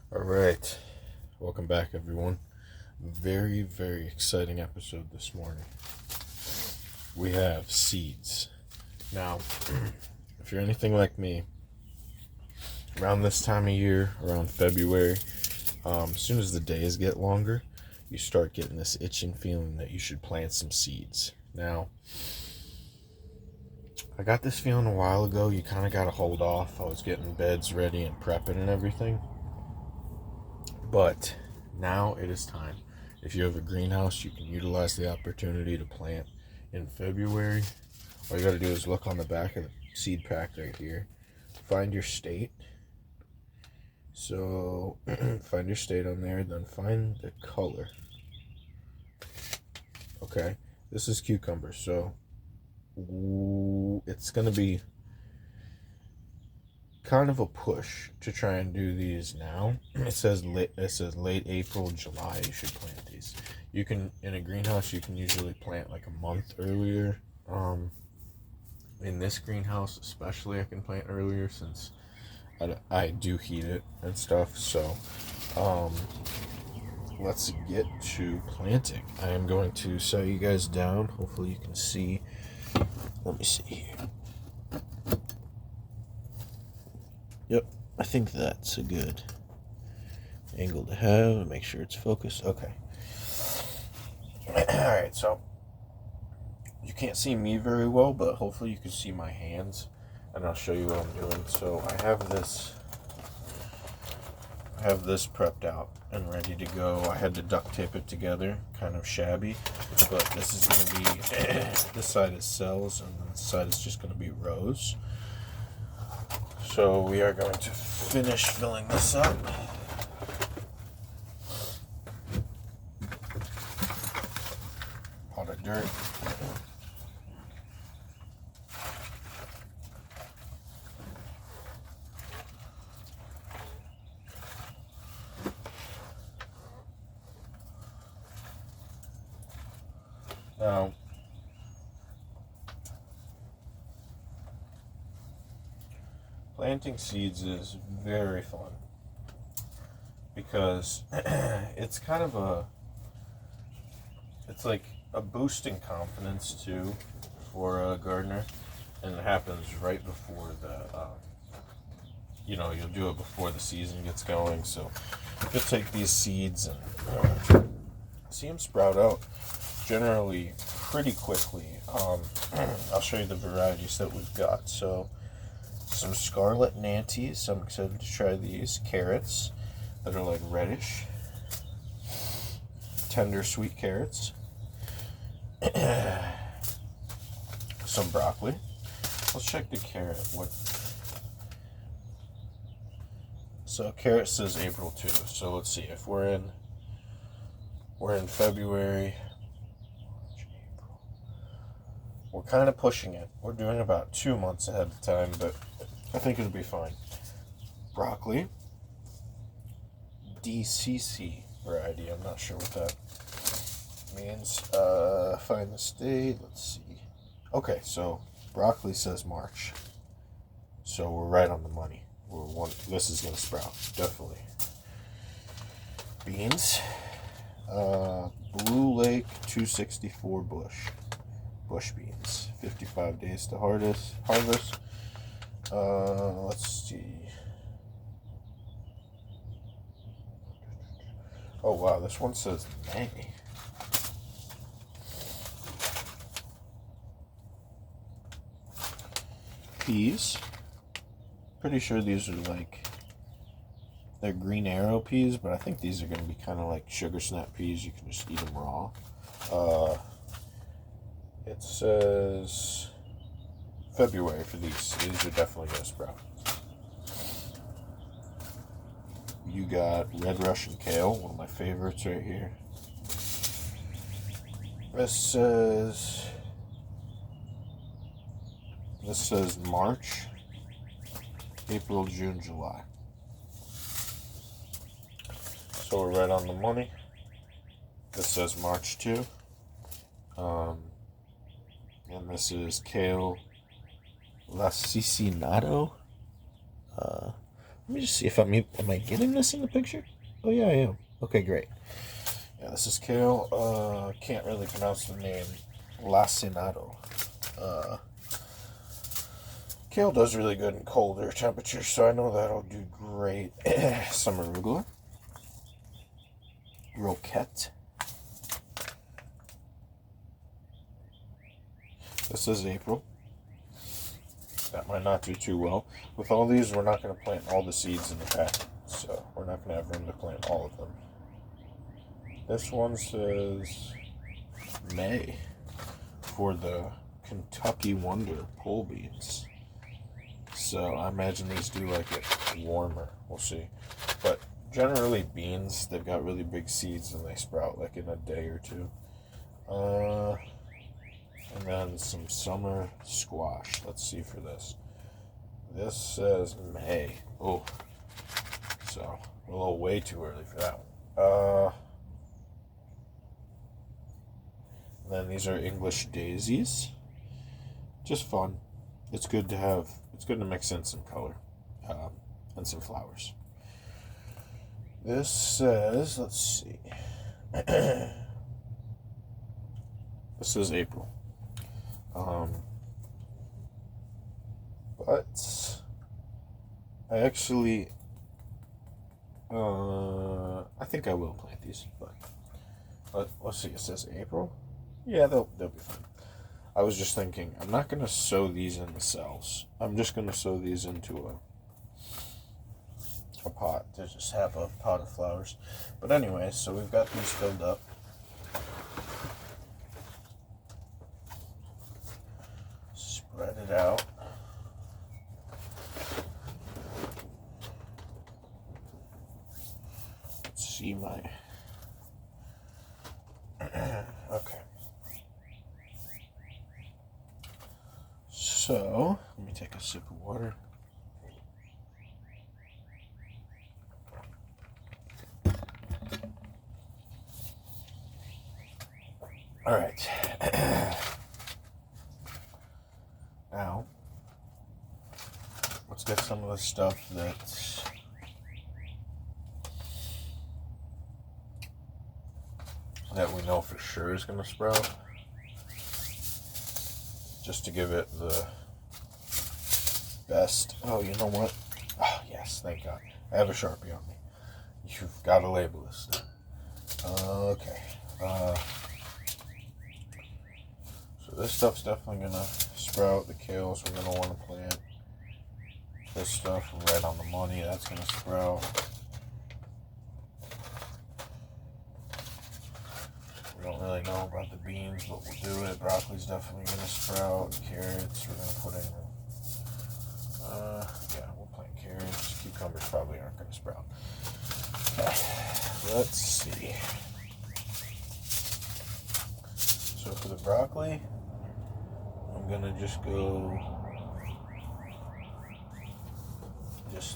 All right, welcome back, everyone. Very, very exciting episode this morning. We have seeds. Now, if you're anything like me, around this time of year, around February, as soon as the days get longer, you start getting this itching feeling that you should plant some seeds. Now, I got this feeling a while ago. You kind of got to hold off. I was getting beds ready and prepping and everything. But now it is time. If you have a greenhouse, you can utilize the opportunity to plant in February. All you got to do is look on the back of the seed pack right here. Find your state. So find your state on there, then find the color. Okay, this is cucumber, so it's going to be kind of a push to try and do these now. It says late April, July you should plant these. You can, in a greenhouse, you can usually plant like a month earlier. In this greenhouse especially, I can plant earlier since I do heat it and stuff. So let's get to planting. I am going to set you guys down. Hopefully you can see. Let me see here. Yep, I think that's a good angle to have. Make sure it's focused. Okay. Alright, so you can't see me very well, but hopefully you can see my hands, and I'll show you what I'm doing. So I have this prepped out and ready to go. I had to duct tape it together, kind of shabby, but this is going to be, this side is cells, and this side is just going to be rows. So we are going to finish filling this up. Pot of dirt. Now, planting seeds is very fun because it's kind of it's like a boost in confidence too for a gardener, and it happens right before you'll do it before the season gets going. So you'll take these seeds and see them sprout out generally pretty quickly. I'll show you the varieties that we've got. So some scarlet nanties. I'm excited to try these. Carrots that are like reddish. Tender sweet carrots. Some broccoli. Let's check the carrot. So carrot says April 2. So let's see if we're in February. We're kind of pushing it. We're doing about 2 months ahead of time, but I think it'll be fine. Broccoli. DCC variety. I'm not sure what that means. Find the state. Let's see. Okay, so broccoli says March. So we're right on the money. This is going to sprout. Definitely. Beans. Blue Lake 264 bush beans, 55 days to harvest. Let's see. Oh wow, this one says May. Peas. Pretty sure these are they're green arrow peas, but I think these are going to be kind of like sugar snap peas. You can just eat them raw. It says February for these. These are definitely going to sprout. You got red Russian kale, one of my favorites right here. This says March, April, June, July. So we're right on the money. This says March 2. And this is kale lasicinato. Let me just see if am I getting this in the picture? Oh yeah, I am. Okay, great. Yeah, this is kale. Can't really pronounce the name. Lacinato. Kale does really good in colder temperatures, so I know that'll do great. Some arugula. Roquette. This is April. That might not do too well. With all these, we're not going to plant all the seeds in the packet, so we're not going to have room to plant all of them. This one says May for the Kentucky Wonder pole beans. So I imagine these do like it warmer. We'll see. But generally beans, they've got really big seeds and they sprout like in a day or two. And then some summer squash. Let's see for this. This says May. Oh, so a little way too early for that one. Then these are English daisies. Just fun. It's good to have. It's good to mix in some color and some flowers. This says, let's see. This is April. But I actually, I think I will plant these. But let's see. It says April. Yeah, they'll be fine. I was just thinking, I'm not going to sow these in the cells. I'm just going to sow these into a pot to just have a pot of flowers. But anyway, so we've got these filled up. Spread it out. Let's see my... Okay. So, let me take a sip of water. All right. Now, let's get some of the stuff that we know for sure is going to sprout, just to give it the best. Oh, you know what? Oh, yes, thank God. I have a Sharpie on me. You've got to label this. Okay. So this stuff's definitely going to sprout. The kales we're going to want to plant. This stuff right on the money, that's going to sprout. We don't really know about the beans, but we'll do it. Broccoli's definitely going to sprout. Carrots, we're going to put in. Yeah, we'll plant carrots. Cucumbers probably aren't going to sprout. Okay, let's see. So for the broccoli, I'm going to just go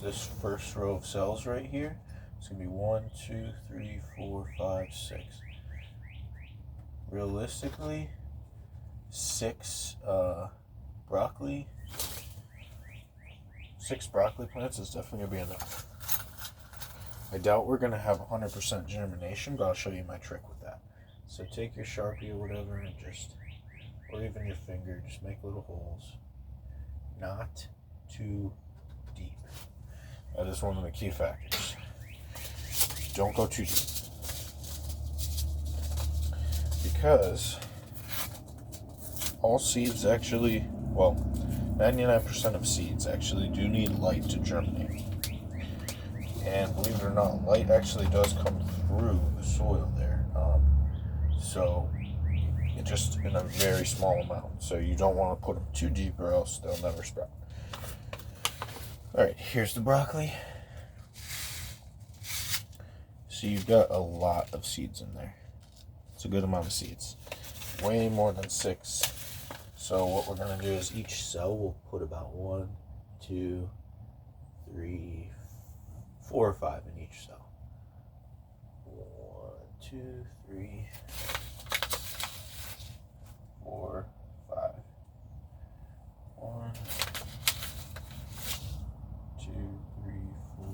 this first row of cells right here. It's going to be 1, 2, 3, 4, 5, 6. Realistically, 6 broccoli plants is definitely going to be enough. I doubt we're going to have 100% germination, but I'll show you my trick with that. So take your Sharpie or whatever and or even your finger, just make little holes. Not too deep. That is one of the key factors. Don't go too deep. Because all seeds actually, 99% of seeds actually do need light to germinate. And believe it or not, light actually does come through the soil there. So it just in a very small amount. So you don't want to put them too deep or else they'll never sprout. Alright, here's the broccoli. So you've got a lot of seeds in there. It's a good amount of seeds. Way more than 6. So what we're going to do is each cell we'll put about 1, 2, 3, 4 or 5 in each cell. 1, 2, 3, 4, 5. 1, 2, 3, 4,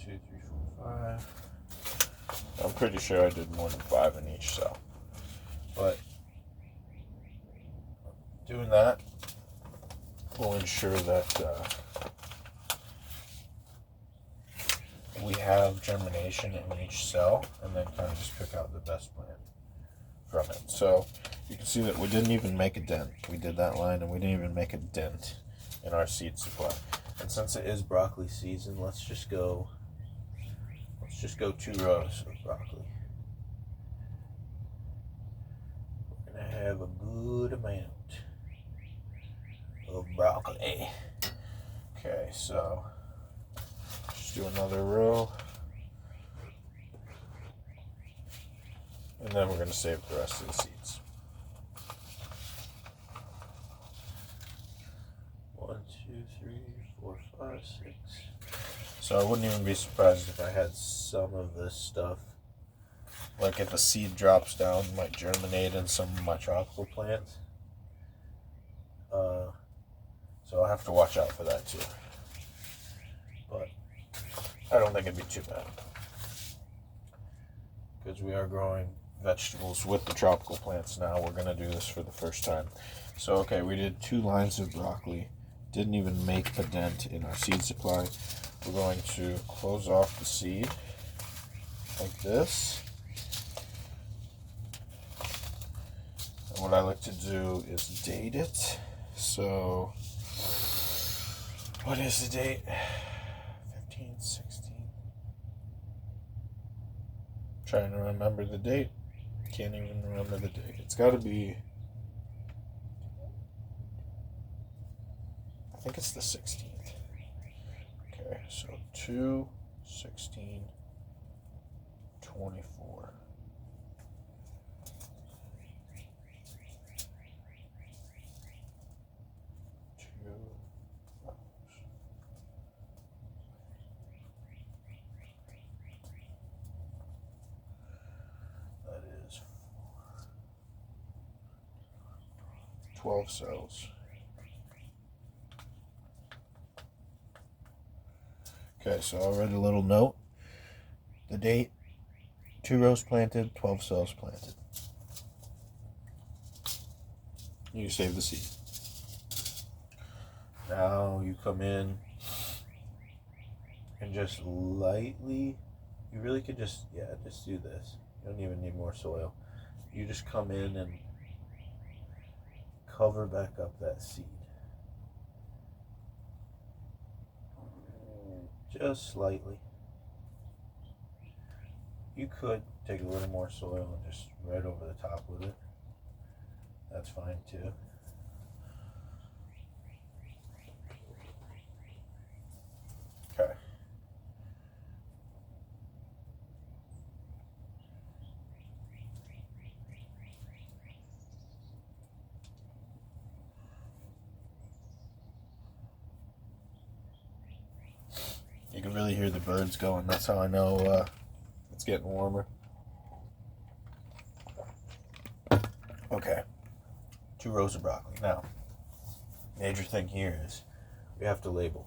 2, 3, 4, 5. I'm pretty sure I did more than 5 in each cell. But doing that will ensure that we have germination in each cell, and then kind of just pick out the best plant from it. So you can see that we didn't even make a dent. We did that line and we didn't even make a dent in our seed supply. And since it is broccoli season, let's just go 2 rows of broccoli. We're gonna have a good amount of broccoli. Okay, so just do another row, and then we're going to save the rest of the seeds. 1, 2, 3, 4, 5, 6. So I wouldn't even be surprised if I had some of this stuff, like if a seed drops down, it might germinate in some of my tropical plants. So I'll have to watch out for that too. But I don't think it'd be too bad, because we are growing vegetables with the tropical plants now. We're going to do this for the first time. So, okay, we did 2 lines of broccoli. Didn't even make a dent in our seed supply. We're going to close off the seed like this. And what I like to do is date it. So, what is the date? 15, 16. Trying to remember the date. Can't even remember the date. It's got to be, I think it's the 16th. Okay, so 2, 16, 24. That is 12 cells. Okay, so I'll write a little note. The date, 2 rows planted, 12 cells planted. You save the seed. Now you come in and just lightly, you really could just do this. You don't even need more soil. You just come in and cover back up that seed. Just slightly. You could take a little more soil and just right over the top with it. That's fine too. Okay. You can really hear the birds going. That's how I know it's getting warmer. Okay. 2 rows of broccoli. Now, major thing here is we have to label.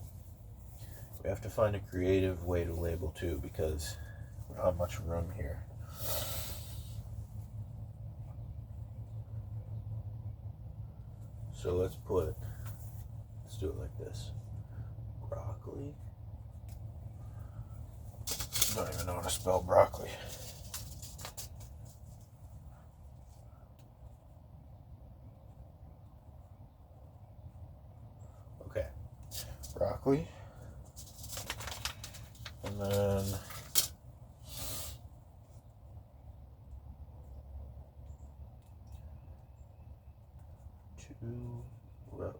We have to find a creative way to label too, because we don't have much room here. So let's do it like this. Broccoli. Don't even know how to spell broccoli. Okay. Broccoli. And then two rows.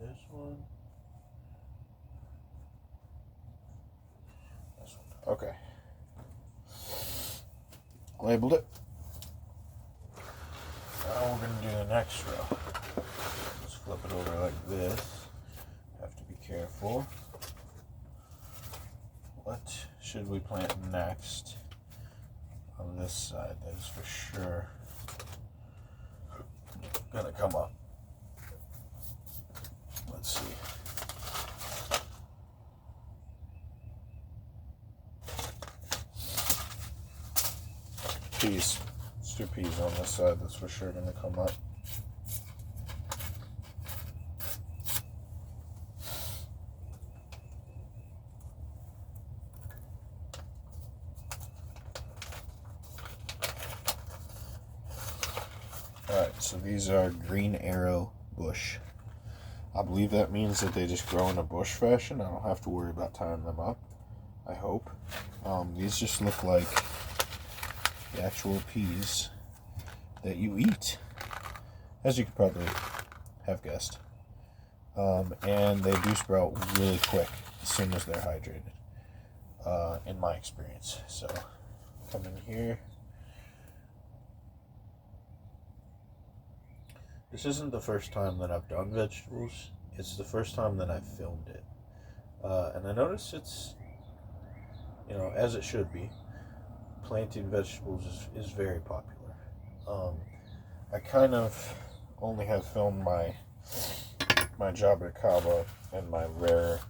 This one. This one. Okay. Labeled it. Now we're going to do the next row. Let's flip it over like this. Have to be careful. What should we plant next on this side? That is for sure going to come up. Let's see. peas. Let's do peas on this side. That's for sure going to come up. Alright, so these are green arrow bush. I believe that means that they just grow in a bush fashion. I don't have to worry about tying them up, I hope. These just look like the actual peas that you eat, as you could probably have guessed. And they do sprout really quick as soon as they're hydrated, in my experience. So, come in here. This isn't the first time that I've done vegetables. It's the first time that I've filmed it. And I notice it's, as it should be, planting vegetables is very popular. I kind of only have filmed my Jabra Kaba and my rare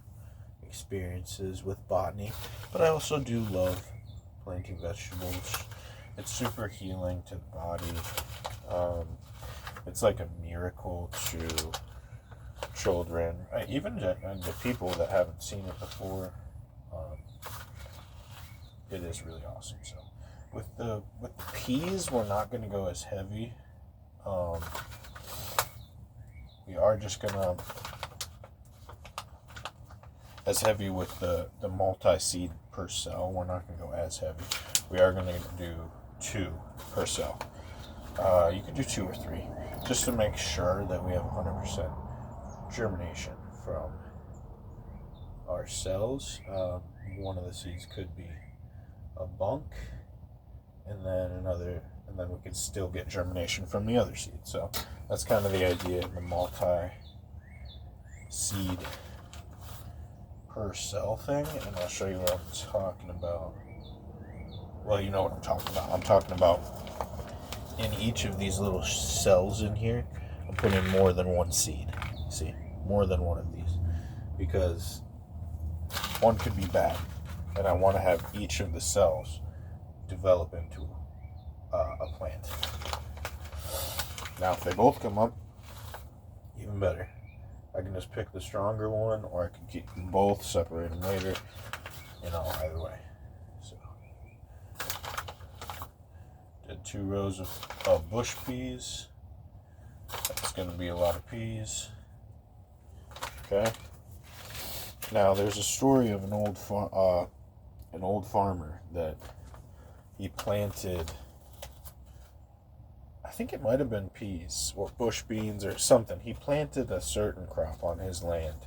experiences with botany, but I also do love planting vegetables. It's super healing to the body. It's like a miracle to children, even to people that haven't seen it before. It is really awesome. So, with the peas, we're not going to go as heavy. We are just gonna as heavy with the multi-seed per cell. We're not gonna go as heavy. We are gonna do 2 per cell. You could do 2 or 3, just to make sure that we have 100% germination from our cells. One of the seeds could be a bunk, and then we could still get germination from the other seed. So that's kind of the idea in the multi-seed per cell thing, and I'll show you what I'm talking about. Well, you know what I'm talking about. I'm talking about in each of these little cells in here, I'm putting more than one seed. See, more than one of these, because one could be bad, and I want to have each of the cells develop into a plant. Now, if they both come up, even better. I can just pick the stronger one, or I can keep them both, separate them later, either way. So, did 2 rows of bush peas. That's going to be a lot of peas. Okay. Now, there's a story of an old farmer that he planted, I think it might have been peas or bush beans or something. He planted a certain crop on his land,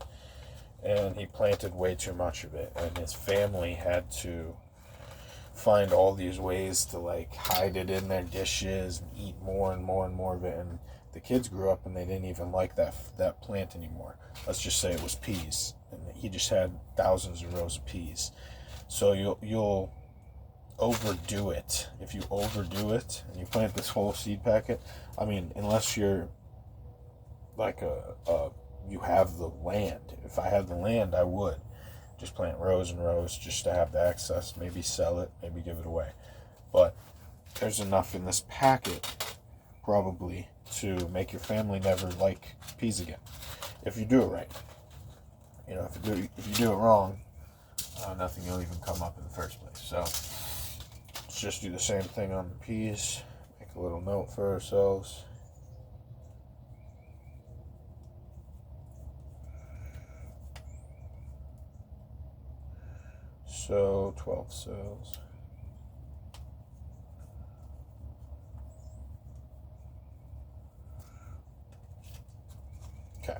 and he planted way too much of it, and his family had to find all these ways to hide it in their dishes and eat more and more and more of it. And the kids grew up and they didn't even like that plant anymore. Let's just say it was peas, and he just had thousands of rows of peas. So you'll overdo it. If you overdo it and you plant this whole seed packet, unless you're you have the land. If I had the land, I would just plant rows and rows just to have the access, maybe sell it, maybe give it away. But there's enough in this packet probably to make your family never like peas again, if you do it right. If you do it wrong, nothing will even come up in the first place. So let's just do the same thing on the peas. Make a little note for ourselves. So 12 cells. Okay.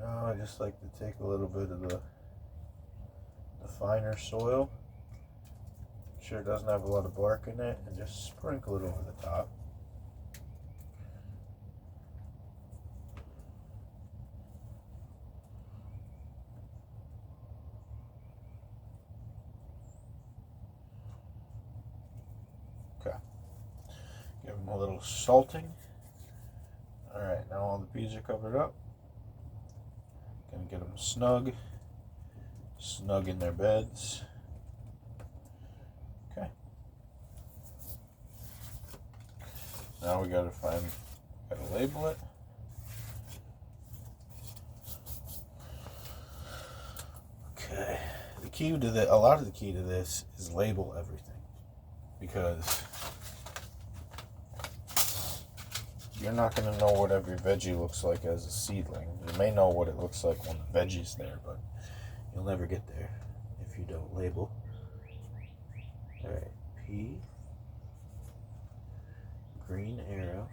Now I just like to take a little bit of the finer soil. Make sure it doesn't have a lot of bark in it, and just sprinkle it over the top. Give them a little salting. Alright, now all the peas are covered up. Gonna get them snug in their beds. Okay. Now we gotta label it. Okay. The key to a lot of the key to this is label everything, because you're not going to know what every veggie looks like as a seedling. You may know what it looks like when the veggie's there, but you'll never get there if you don't label. Alright, P, green arrow,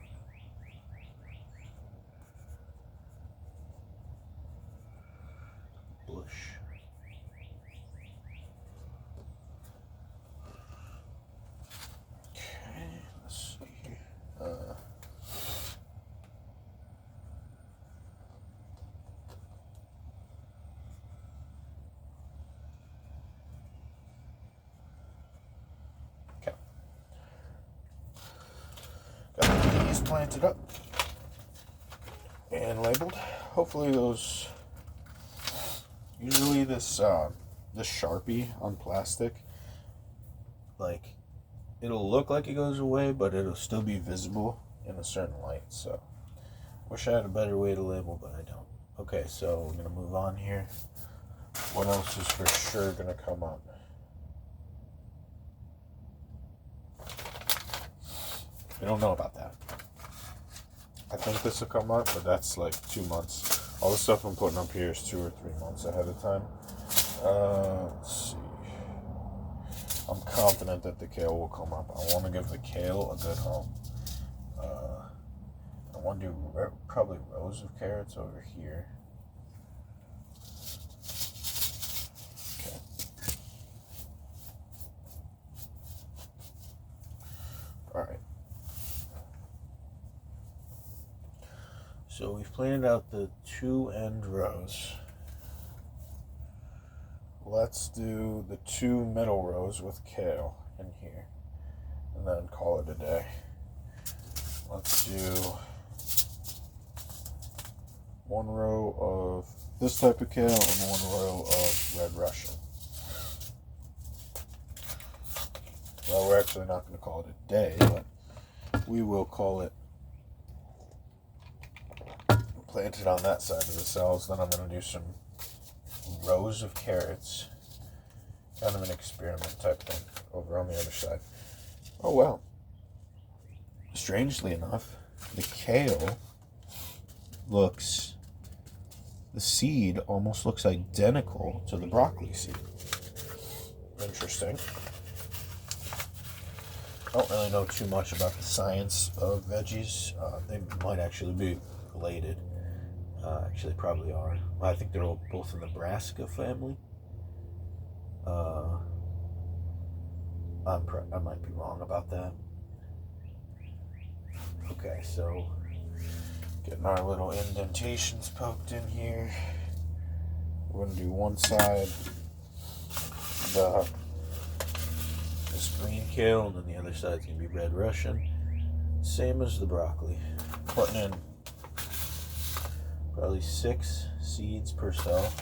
bush. Okay, let's see here. Got these planted up and labeled. Hopefully those. Usually this Sharpie on plastic, like, it'll look like it goes away, but it'll still be visible in a certain light. So wish I had a better way to label, but I don't. Okay, so we're gonna move on here. What else is for sure gonna come up? I don't know about that. I think this will come up, but that's like 2 months. All the stuff I'm putting up here is 2 or 3 months ahead of time. Let's see. I'm confident that the kale will come up. I want to give the kale a good home. I want to do probably rows of carrots over here. Okay. Alright. So we've planted out the 2 end rows. Let's do the 2 middle rows with kale in here, and then call it a day. Let's do 1 row of this type of kale and 1 row of red Russian. Well, we're actually not going to call it a day, but we will call it planted on that side of the cells. Then I'm going to do some rows of carrots, kind of an experiment type thing, over on the other side. Oh wow. Strangely enough, the kale the seed almost looks identical to the broccoli seed. Interesting. I don't really know too much about the science of veggies. They might actually be related. Actually, probably are. Well, I think they're all both in the brassica family. I might be wrong about that. Okay, so getting our little indentations poked in here. We're going to do one side this green kale, and then the other side's going to be red Russian. Same as the broccoli. Putting in probably 6 seeds per cell.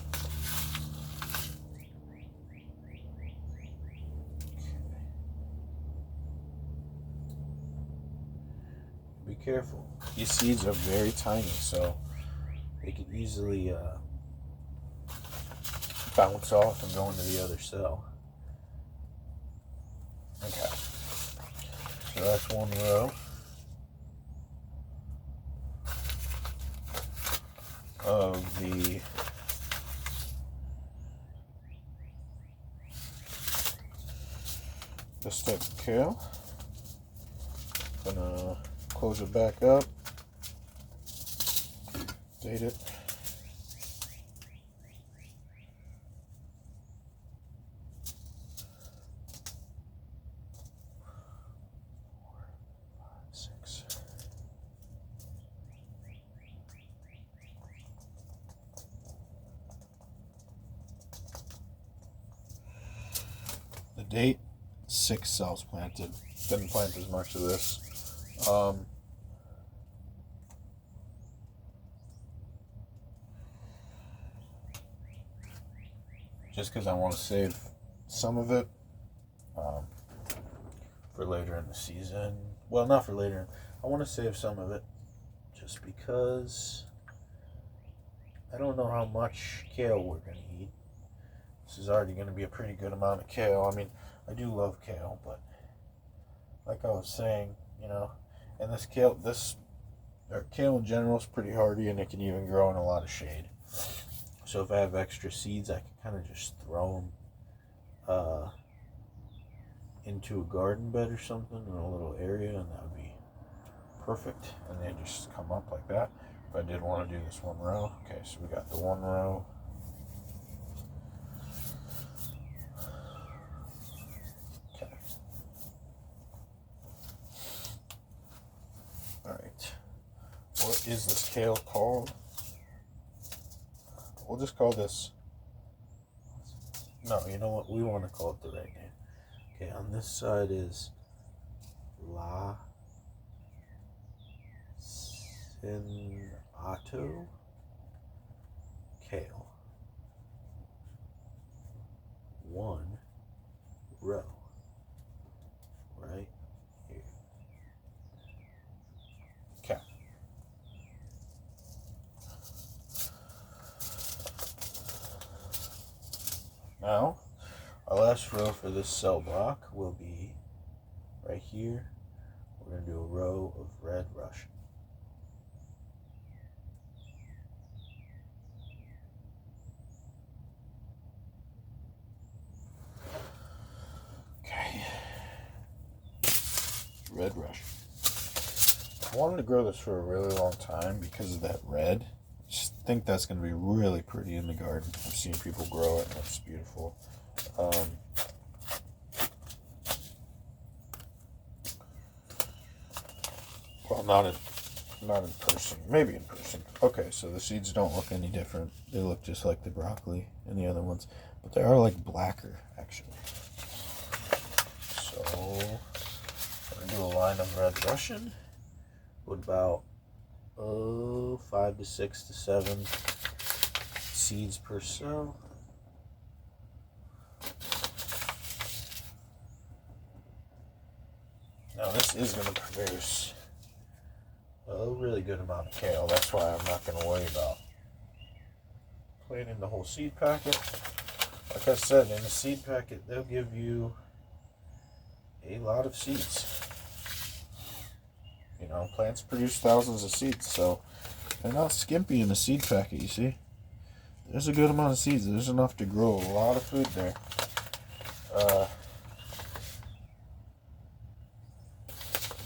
Be careful. These seeds are very tiny, so they could easily bounce off and go into the other cell. Okay. So that's 1 row of this type of kale. Gonna close it back up, date it. The date, 6 cells planted. Didn't plant as much of this. just because I want to save some of it for later in the season. Well, not for later. I want to save some of it just because I don't know how much kale we're going to eat. This is already going to be a pretty good amount of kale. I mean, I do love kale, but like I was saying, and this kale in general is pretty hardy, and it can even grow in a lot of shade. So if I have extra seeds, I can kind of just throw them into a garden bed or something in a little area, and that would be perfect. And they just come up like that. If I did want to do this one row, okay, so we got the one row. Okay. All right. What is this kale called? We'll just call this. No, you know what? We want to call it the right name. Okay, on this side is lacinato kale. One row. Right here. Okay. Now, our last row for this cell block will be right here. We're going to do a row of red Russian. Okay. Red Russian. I wanted to grow this for a really long time because of that red. I just think that's going to be really pretty in the garden. I've seen people grow it and it's beautiful. Well, not in person. Maybe in person. Okay, so the seeds don't look any different. They look just like the broccoli and the other ones, but they are like blacker actually. So I'm gonna do a line of red Russian with about 5 to 6 to 7 seeds per cell. Now this is going to produce a really good amount of kale. That's why I'm not going to worry about planting the whole seed packet. Like I said, in the seed packet, they'll give you a lot of seeds. Plants produce thousands of seeds, so they're not skimpy in the seed packet, you see. There's a good amount of seeds. There's enough to grow a lot of food there.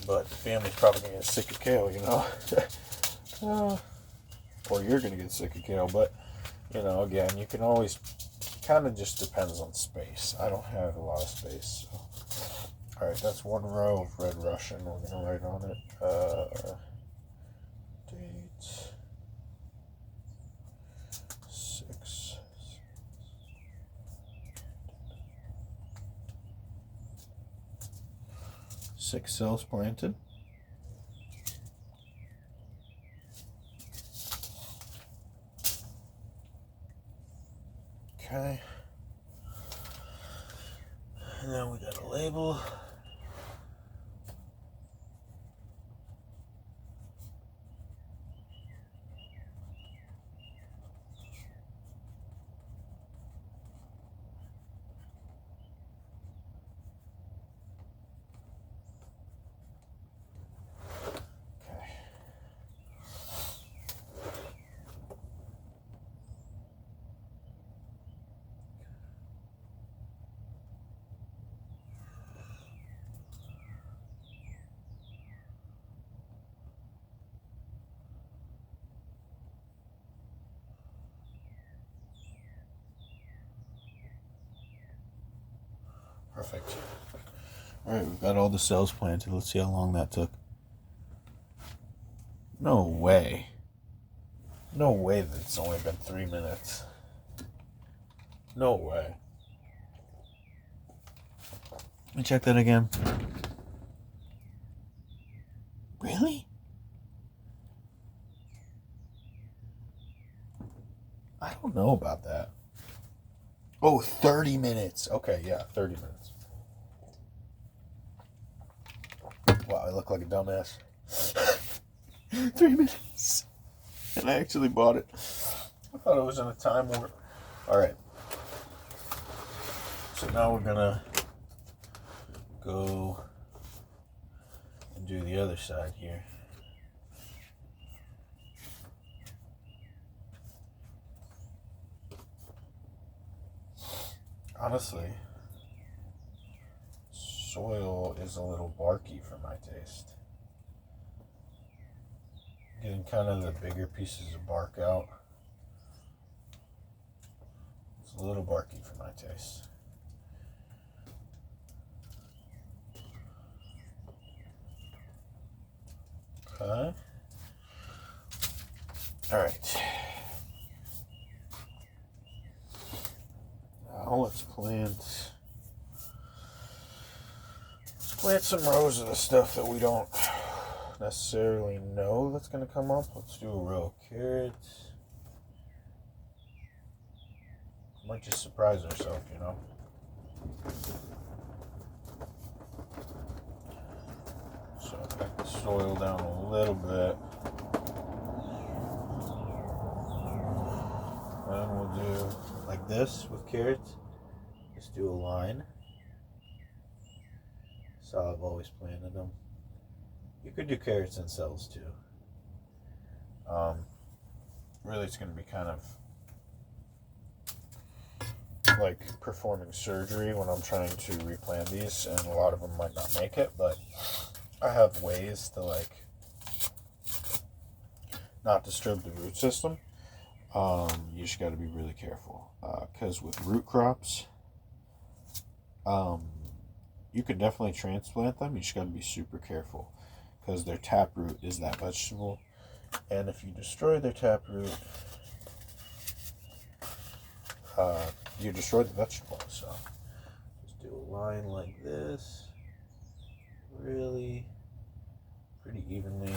But the family's probably going to get sick of kale, or you're going to get sick of kale. But, again, you can always, kind of just depends on space. I don't have a lot of space. So. All right, that's one row of red Russian. We're going to write on it. Date. 6. 6 cells planted. Okay. And then we got a label. Perfect. Alright, we've got all the cells planted. Let's see how long that took. No way. No way that it's only been 3 minutes. No way. Let me check that again. Really? I don't know about that. Oh, 30 minutes. Okay, yeah, 30 minutes. Wow, I look like a dumbass. 3 minutes. And I actually bought it. I thought it was in a time warp. Alright. So now we're gonna go and do the other side here. Honestly, soil is a little barky for my taste. Getting kind of the bigger pieces of bark out. It's a little barky for my taste. Okay. Alright. Now let's plant some rows of the stuff that we don't necessarily know that's going to come up. Let's do a row of carrots. Might just surprise ourselves, you know. So back the soil down a little bit. And we'll do like this with carrots. Just do a line. So I've always planted them. You could do carrots and cells too. Really, it's going to be kind of like performing surgery when I'm trying to replant these, and a lot of them might not make it, but I have ways to like not disturb the root system. You just got to be really careful because with root crops, you could definitely transplant them. You just got to be super careful because their taproot is that vegetable, and if you destroy their taproot, you destroy the vegetable. So just do a line like this, really pretty evenly.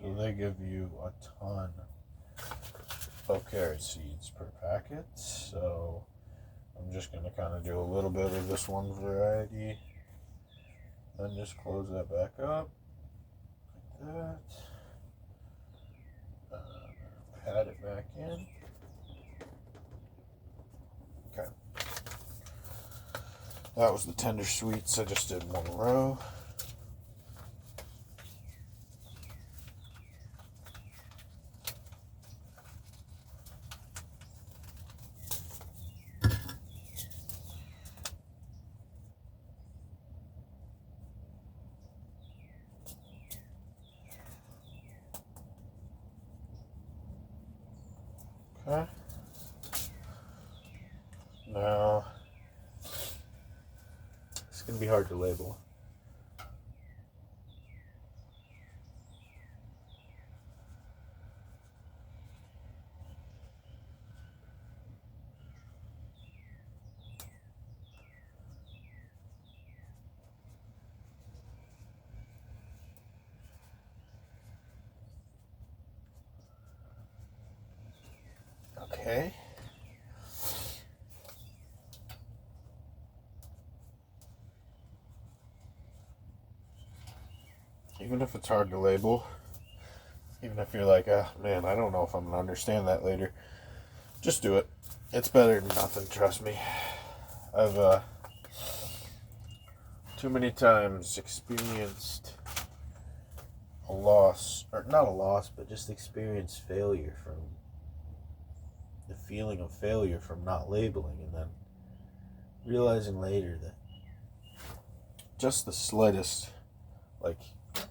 So they give you a ton of carrot seeds per packet. So I'm just going to kind of do a little bit of this one variety. Then just close that back up. Like that. Pat it back in. Okay. That was the tender sweets. I just did one row. Okay. Now, it's going to be hard to label. Okay. Even if it's hard to label, even if you're like, man, I don't know if I'm going to understand that later, just do it. It's better than nothing, trust me. I've too many times experienced a loss, or not a loss, but just experienced failure from the feeling of failure from not labeling, and then realizing later that just the slightest, like,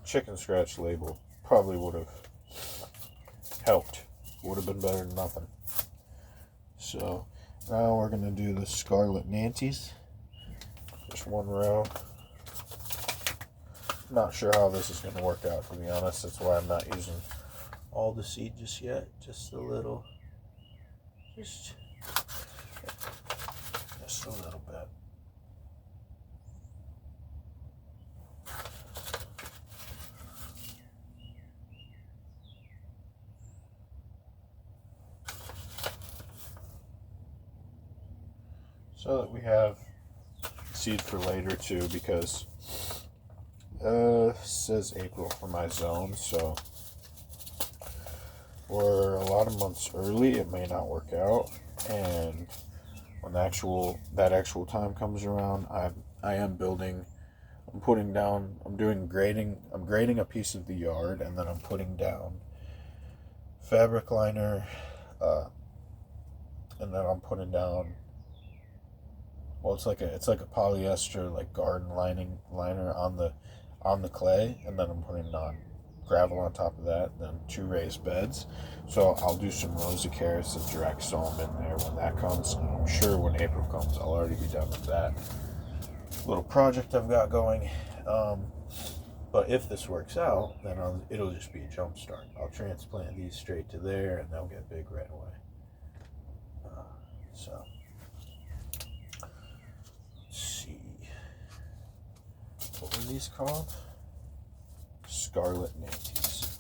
chicken scratch label probably would have helped. Would have been better than nothing. So now we're going to do the Scarlet Nantes. Just one row. Not sure how this is going to work out, to be honest. That's why I'm not using all the seed just yet. Just a little. Just a little bit. So that we have seed for later too, because it says April for my zone, so we're a lot of months early. It may not work out, and when that actual time comes around, I am building. I'm putting down. I'm doing grading. I'm grading a piece of the yard, and then I'm putting down fabric liner, and then I'm putting down. Well, it's like a polyester like garden liner on the clay, and then I'm putting on gravel on top of that, and then 2 raised beds. So I'll do some rows of carrots and direct sow them in there when that comes. And I'm sure when April comes, I'll already be done with that little project I've got going. But if this works out, then it'll just be a jump start. I'll transplant these straight to there, and they'll get big right away. So. What were these called? Scarlet Nantes.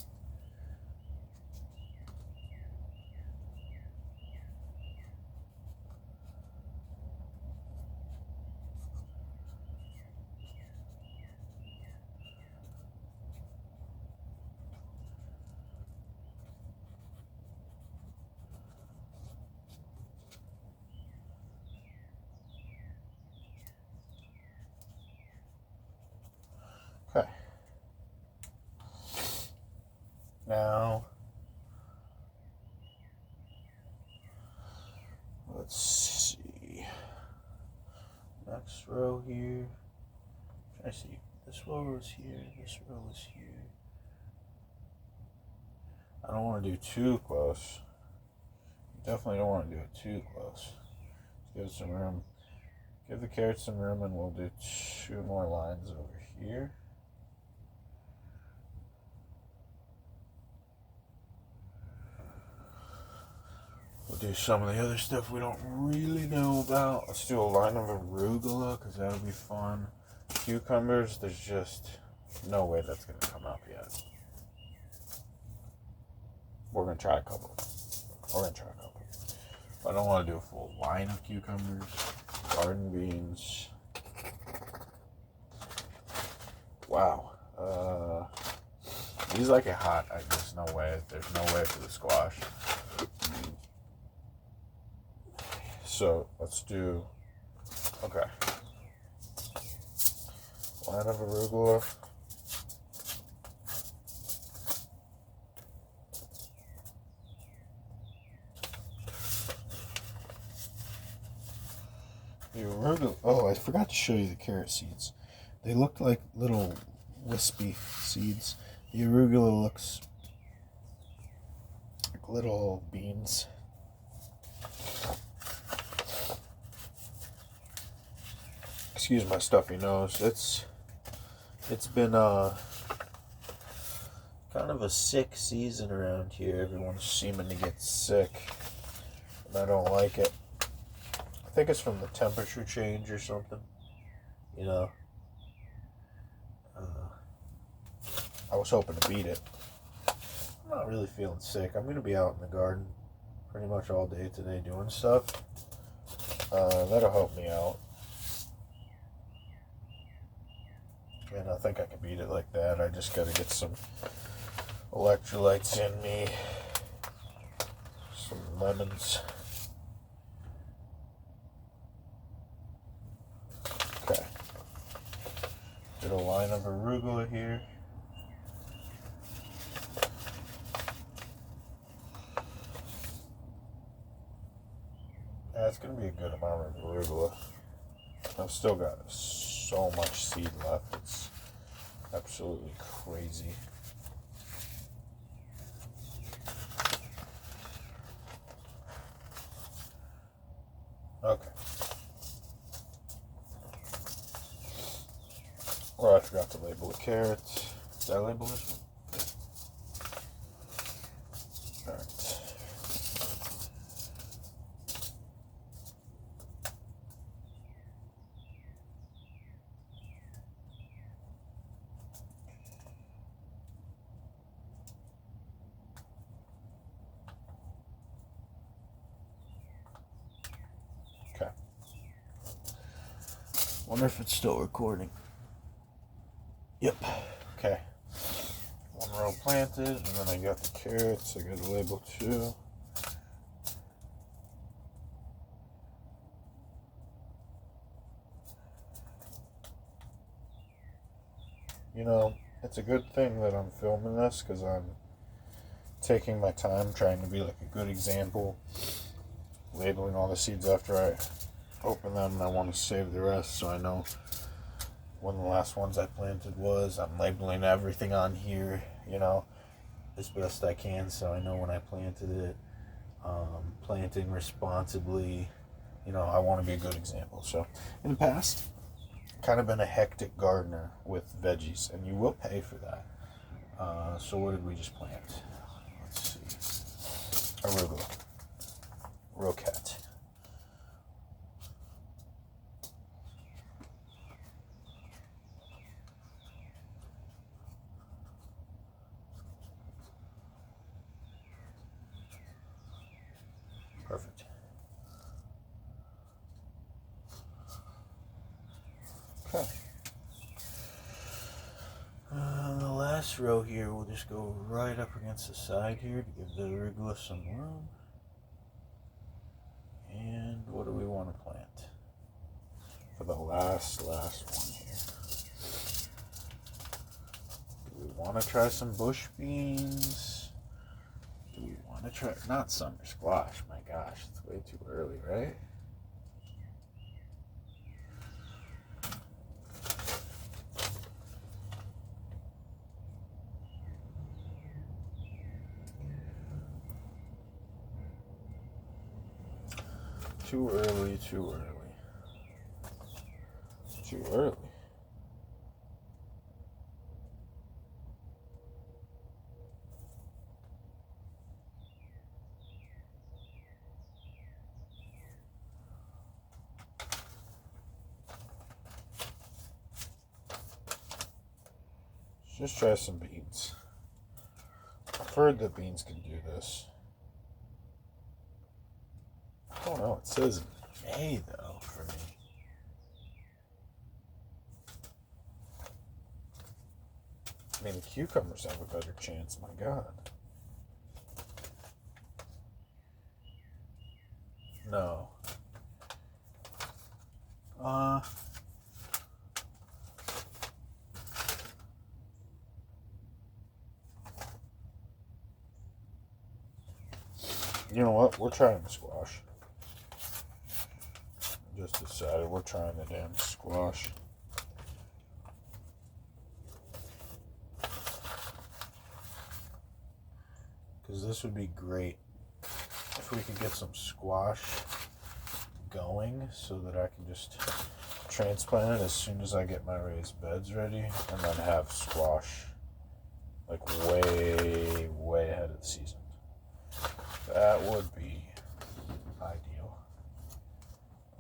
Okay. Now, let's see. Next row here. I see. This row is here. This row is here. I don't want to do too close. Definitely don't want to do it too close. Let's give it some room. Give the carrots some room, and we'll do 2 more lines over here. We'll do some of the other stuff we don't really know about. Let's do a line of arugula, because that'll be fun. Cucumbers, there's just no way that's going to come up yet. We're going to try a couple. I don't want to do a full line of cucumbers. Garden beans. Wow. These like it hot. There's no way. There's no way for the squash. So let's do. Okay. Line of arugula. The arugula. Oh, I forgot to show you the carrot seeds. They looked like little wispy seeds. The arugula looks like little beans. Excuse my stuffy nose. It's been kind of a sick season around here. Everyone's seeming to get sick, and I don't like it. I think it's from the temperature change or something. You know. I was hoping to beat it. I'm not really feeling sick. I'm gonna be out in the garden pretty much all day today doing stuff. That'll help me out. And I think I can beat it like that. I just gotta get some electrolytes in me. Some lemons. Okay. Did a line of arugula here. That's gonna be a good amount of arugula. I've still got so much seed left. It's absolutely crazy. Okay. Oh, I forgot to label the carrots. Did I label this one? Wonder if it's still recording. Yep. Okay. One row planted, and then I got the carrots. I got a label too. You know, it's a good thing that I'm filming this because I'm taking my time trying to be like a good example, labeling all the seeds after I open them, and I want to save the rest so I know when the last ones I planted was. I'm labeling everything on here, you know, as best I can so I know when I planted it. Planting responsibly, you know, I want to be a good example. So in the past, kind of been a hectic gardener with veggies, and you will pay for that. So what did we just plant? Let's see. Arugula. Roquette. Perfect. Okay. The last row here, we'll just go right up against the side here to give the arugula some room. And what do we want to plant for the last one here? Do we want to try some bush beans? Do we want to try, not summer squash, my gosh, it's way too early, right? Too early, too early. Too early. Let's just try some beans. I've heard that beans can do this. I don't know, it says May though for me. I mean, cucumbers have a better chance, my God. No. You know what? We're trying the squash. I just decided we're trying the damn squash. Because this would be great if we could get some squash going so that I can just transplant it as soon as I get my raised beds ready, and then have squash like way ahead of the season. That would be ideal.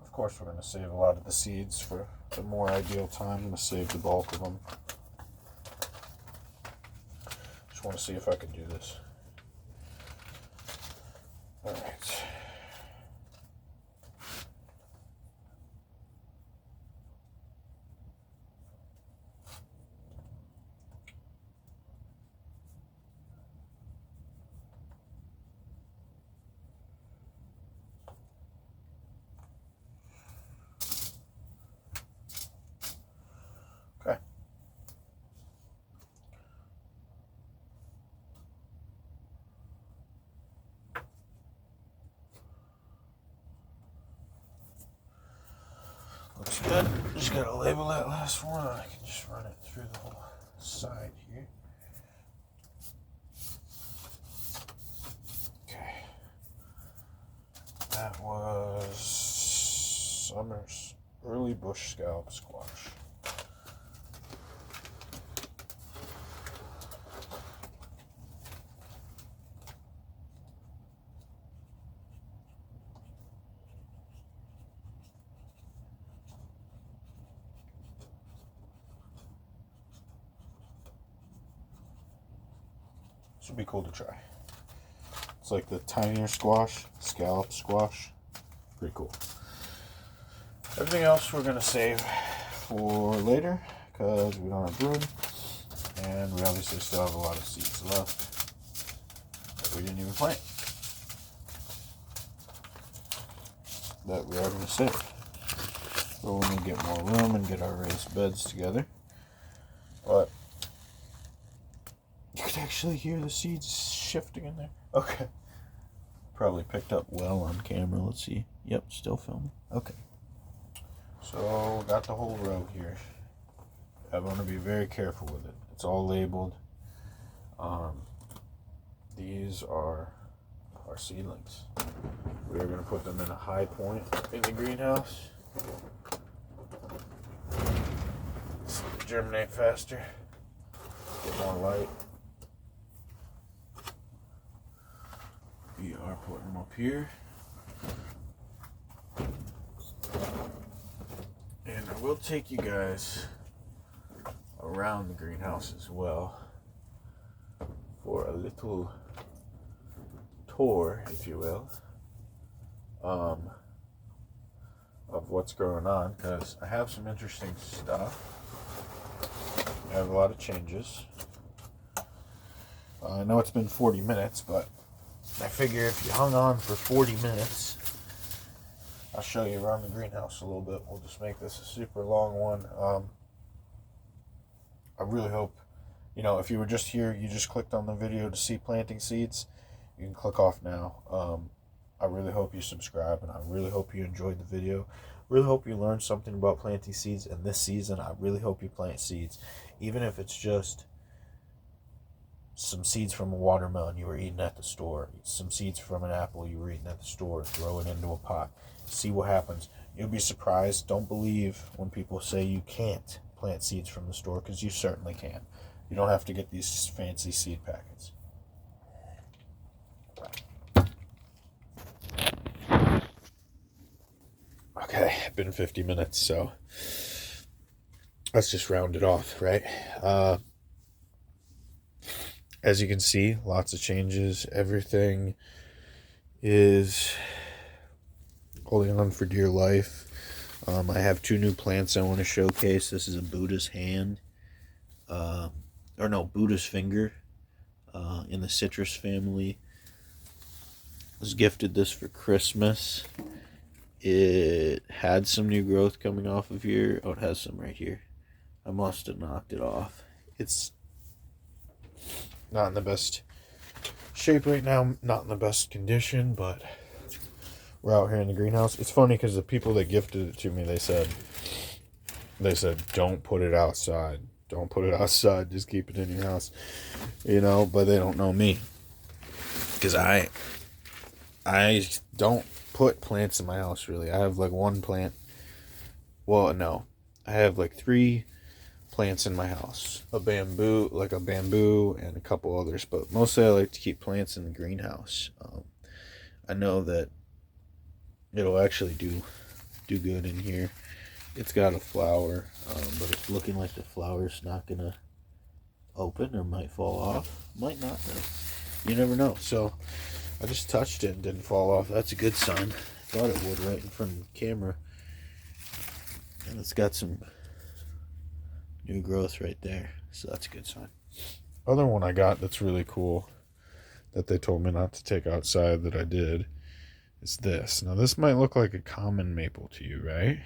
Of course, we're going to save a lot of the seeds for the more ideal time. I'm going to save the bulk of them. Just want to see if I can do this. All right. Okay. Looks good. Just gotta label that last one. I can just run it through the whole side here. Okay. That was summer's early bush scallop squash. This would be cool to try. It's like the tinier squash, scallop squash. Pretty cool. Everything else we're gonna save for later because we don't have room, and we obviously still have a lot of seeds left that we didn't even plant that we are going to save. So when we get more room and get our raised beds together. But you could actually hear the seeds shifting in there. Okay. Probably picked up well on camera. Let's see. Yep, still filming. Okay. So, got the whole row here. I want to be very careful with it. It's all labeled. These are our seedlings. We're going to put them in a high point in the greenhouse. So they germinate faster. Get more light. We are putting them up here. And I will take you guys around the greenhouse as well for a little tour, if you will, of what's going on, because I have some interesting stuff. I have a lot of changes. I know it's been 40 minutes, but I figure if you hung on for 40 minutes, I'll show you around the greenhouse a little bit. We'll just make this a super long one. I really hope, if you were just here, you just clicked on the video to see planting seeds, you can click off now. I really hope you subscribe, and I really hope you enjoyed the video. Really hope you learned something about planting seeds. And this season, I really hope you plant seeds, even if it's just some seeds from a watermelon you were eating at the store, some seeds from an apple you were eating at the store. Throw it into a pot. See what happens. You'll be surprised. Don't believe when people say you can't plant seeds from the store, because you certainly can. You don't have to get these fancy seed packets. Okay, been 50 minutes, so let's just round it off, right? As you can see, lots of changes. Everything is holding on for dear life. I have 2 new plants I want to showcase. This is a Buddha's hand, Buddha's finger, in the citrus family. I was gifted this for Christmas. It had some new growth coming off of here. Oh, it has some right here. I must have knocked it off. It's not in the best shape right now, not in the best condition, but we're out here in the greenhouse. It's funny because the people that gifted it to me, they said don't put it outside. Don't put it outside. Just keep it in your house. But they don't know me. Because I don't put plants in my house, really. I have like 1 plant. Well, no. I have like 3 plants in my house. A bamboo, and a couple others. But mostly I like to keep plants in the greenhouse. I know that it'll actually do good in here. It's got a flower, but it's looking like the flower's not gonna open, or might fall off. Might not, though. You never know. So I just touched it and didn't fall off. That's a good sign. Thought it would right in front of the camera. And it's got some new growth right there. So that's a good sign. Other one I got that's really cool that they told me not to take outside that I did is this. Now this might look like a common maple to you, right?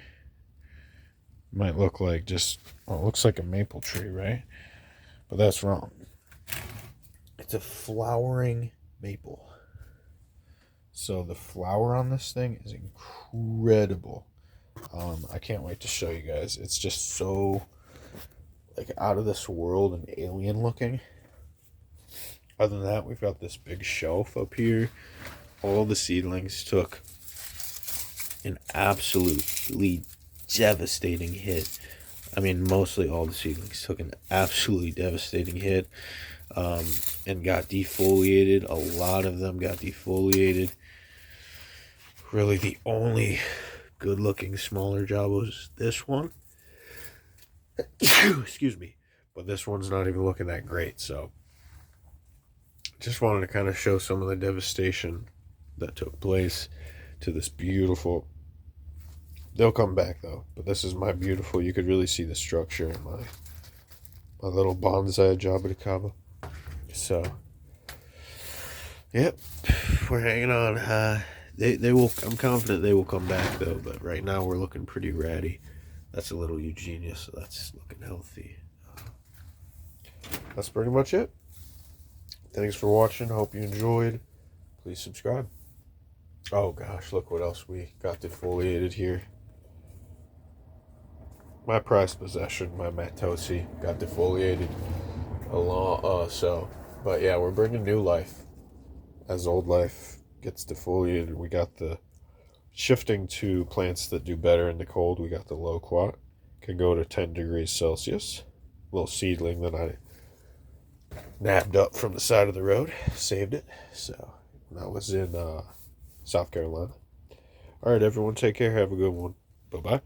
Might look like it looks like a maple tree, right? But that's wrong. It's a flowering maple. So the flower on this thing is incredible. I can't wait to show you guys. It's just so out of this world and alien looking. Other than that, we've got this big shelf up here. All the seedlings took an absolutely devastating hit. I mean, mostly all the seedlings took an absolutely devastating hit, and got defoliated. A lot of them got defoliated. Really, the only good-looking smaller job was this one. Excuse me. But this one's not even looking that great, so just wanted to kind of show some of the devastation that took place to this beautiful They'll come back though. But this is my beautiful. You could really see the structure in my little bonsai jabuticaba. So, yep, we're hanging on. They will. I'm confident they will come back though. But right now we're looking pretty ratty. That's a little Eugenia, so that's looking healthy. That's pretty much it. Thanks for watching. Hope you enjoyed. Please subscribe. Oh gosh, look what else we got defoliated here. My prized possession, my Matosi, got defoliated but yeah, we're bringing new life. As old life gets defoliated, we got the shifting to plants that do better in the cold. We got the loquat, can go to 10 degrees Celsius. Little seedling that I nabbed up from the side of the road, saved it. So that was in South Carolina. All right, everyone, take care. Have a good one. Bye-bye.